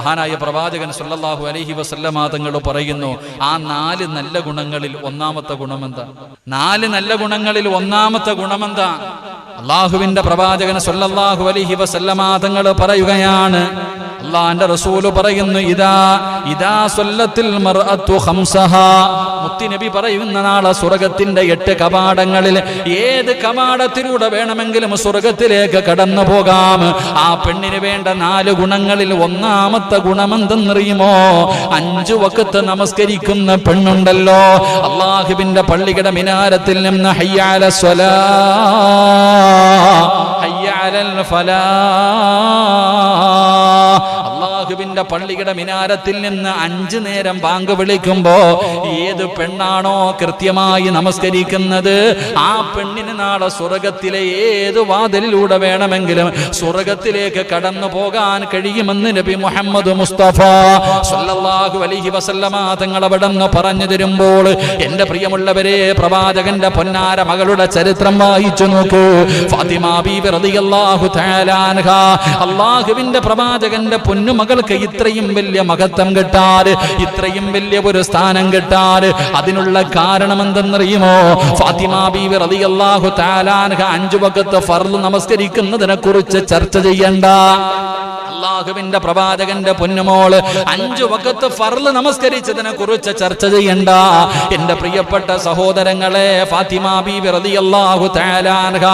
മഹാനായ പ്രവാചകൻ സല്ലല്ലാഹു അലൈഹി വസല്ലമ തങ്ങൾ പറയുന്നു, ആ 4 നല്ല ഗുണങ്ങളിൽ ഒന്നാമത്തെ ഗുണമെന്താ? 4 നല്ല ഗുണങ്ങളിൽ ഒന്നാമത്തെ ഗുണമെന്താ? അള്ളാഹുവിന്റെ പ്രവാചകൻ സല്ലല്ലാഹു അലൈഹി വസല്ലമ തങ്ങൾ പറയുകയാണ്, അള്ളാന്റെ റസൂല് പറയുന്നു, ഇദാ സ്വല്ലത്തിൽ മർഅത്തു ഖംസഹാ. മുത്തുനബി പറയുന്ന നാളെ സ്വർഗത്തിന്റെ 8 കവാടങ്ങളിൽ ഏത് കവാടത്തിലൂടെ വേണമെങ്കിലും സ്വർഗത്തിലേക്ക് കടന്നു പോകാം. ആ പെണ്ണിന് വേണ്ട 4 ഗുണങ്ങളിൽ ഒന്നാമത്തെ ഗുണമെന്തെന്നറിയുമോ? 5 വഖത്ത് നമസ്കരിക്കുന്ന പെണ്ണുണ്ടല്ലോ, അള്ളാഹുവിന്റെ പള്ളിയുടെ മിനാരത്തിൽ നിന്ന് ഹയ്യ അലസ് സ്വലാ ഹയ്യ അലൽ ഫലാഹ്, അള്ളാഹുവിന്റെ പള്ളിയുടെ മിനാരത്തിൽ നിന്ന് 5 നേരം ബാങ്ക് വിളിക്കുമ്പോ ഏത് പെണ്ണാണോ കൃത്യമായി നമസ്കരിക്കുന്നത് ആ പെണ്ണിന് നാളെ സ്വർഗത്തിലെ ഏത് വാതിലിലൂടെ വേണമെങ്കിലും സ്വർഗത്തിലേക്ക് കടന്നു പോകാൻ കഴിയുമെന്ന് നബി മുഹമ്മദ് മുസ്തഫ സല്ലല്ലാഹു അലൈഹി വസല്ലമ തങ്ങൾ അവിടുന്ന് പറഞ്ഞു തരുമ്പോൾ, എന്റെ പ്രിയമുള്ളവരെ, പ്രവാചകന്റെ പൊന്നാര മകളുടെ ചരിത്രം വായിച്ചു നോക്കൂ. ഫാത്തിമ ബീവി റളിയല്ലാഹു തആല അൻഹാ, അള്ളാഹുവിന്റെ പ്രവാചകന്റെ പൊന്നുമകൾക്ക് ഇത്രയും വലിയ മഹത്വം കിട്ടാൻ, ഇത്രയും വലിയ ഒരു സ്ഥാനം കിട്ടാൻ അതിനുള്ള കാരണം എന്തെന്നറിയുമോ? ഫാത്തിമ ബീവി റളിയല്ലാഹു തആല അൻഹ 5 വഖത്ത് ഫർള് നമസ്കരിക്കുന്നതിനെ കുറിച്ച് ചർച്ച ചെയ്യണ്ട. അള്ളാഹുവിന്റെ പ്രവാചകന്റെ പൊന്നുമോള് 5 വഖത്ത് ഫർള് നമസ്കരിച്ചതിനെ കുറിച്ച് ചർച്ച ചെയ്യണ്ട. എന്റെ പ്രിയപ്പെട്ട സഹോദരങ്ങളെ, ഫാത്തിമ ബീവി റളിയല്ലാഹു തആല അൻഹ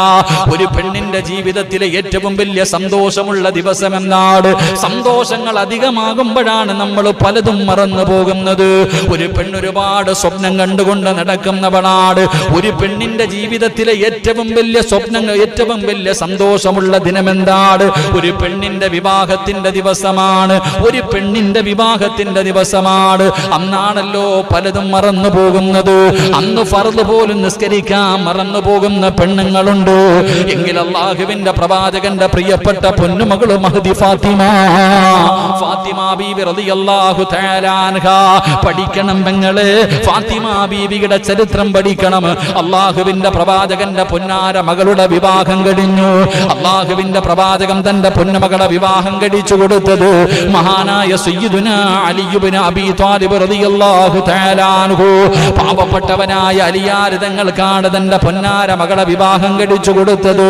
ഒരു പെണ്ണിന്റെ ജീവിതത്തിലെ ഏറ്റവും വലിയ സന്തോഷമുള്ള ദിവസം എന്നാണ്. സന്തോഷങ്ങൾ അധികമാകുമ്പോഴാണ് നമ്മൾ പലതും മറന്നു പോകുന്നത്. ഒരു പെണ്ണ് ഒരുപാട് സ്വപ്നം കണ്ടുകൊണ്ട് നടക്കുന്നവളാണ്. ഒരു പെണ്ണിന്റെ ജീവിതത്തിലെ ഏറ്റവും വലിയ സ്വപ്നങ്ങൾ, ഏറ്റവും വലിയ സന്തോഷമുള്ള ദിനമെന്താണ്? ഒരു പെണ്ണിന്റെ വിവാഹത്തിന്റെ ദിവസമാണ്. ഒരു പെണ്ണിന്റെ വിവാഹത്തിന്റെ ദിവസമാണ്. അന്നാണല്ലോ പലതും മറന്നു പോകുന്നത്. അന്ന് ഫർള് പോലും നിസ്കരിക്കാൻ മറന്നു പോകുന്ന പെണ്ണുങ്ങളുണ്ട്. എങ്കിൽ അല്ലാഹുവിന്റെ പ്രവാചകന്റെ പ്രിയപ്പെട്ട പൊന്നുമകള് മഹദി ഫാത്തിമ ബീവി റളിയല്ലാഹു തആല അൻഹാ പഠിക്കണം. പെങ്ങളെ, ഫാത്തിമ ബീവിയുടെ ചരിത്രം പഠിക്കണം. അല്ലാഹുവിന്റെ പ്രവാചകന്റെ പൊന്നാര മകളുടെ വിവാഹം കഴിഞ്ഞു. അല്ലാഹുവിന്റെ പ്രവാചകൻ തന്റെ പൊന്നുമകളെ വിവാഹം കഴിച്ചു കൊടുത്തത് മഹാനായ സയ്യിദുനാ അലി ഇബ്നു അബീ ത്വാലിബ് റളിയല്ലാഹു തആല അൻഹു. പാവപ്പെട്ടവനായ അലിയാർ തങ്ങൾക്കാണ് തന്റെ പൊന്നാര മകളെ വിവാഹം കഴിച്ചു കൊടുത്തത്.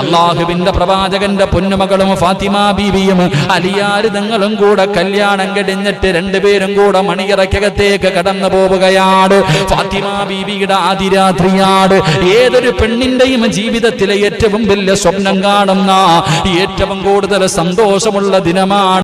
അല്ലാഹുവിന്റെ പ്രവാചകന്റെ പൊന്നുമകളും ഫാത്തിമ ബീവിയും അലിയാർ തങ്ങളും കൂടെ കല്യാണം കഴിഞ്ഞിട്ട് 2 പേരും കൂടെ മണിയറക്കകത്തേക്ക് കടന്നു പോവുകയാണ്. ഫാത്തിമ ബീവിയുടെ ആദിരാത്രിയാണ്. ഏതൊരു പെണ്ണിന്റെയും ജീവിതത്തിലെ ഏറ്റവും വലിയ സ്വപ്നം കാണുന്ന, ഏറ്റവും കൂടുതൽ സന്തോഷമുള്ള ദിനമാണ്.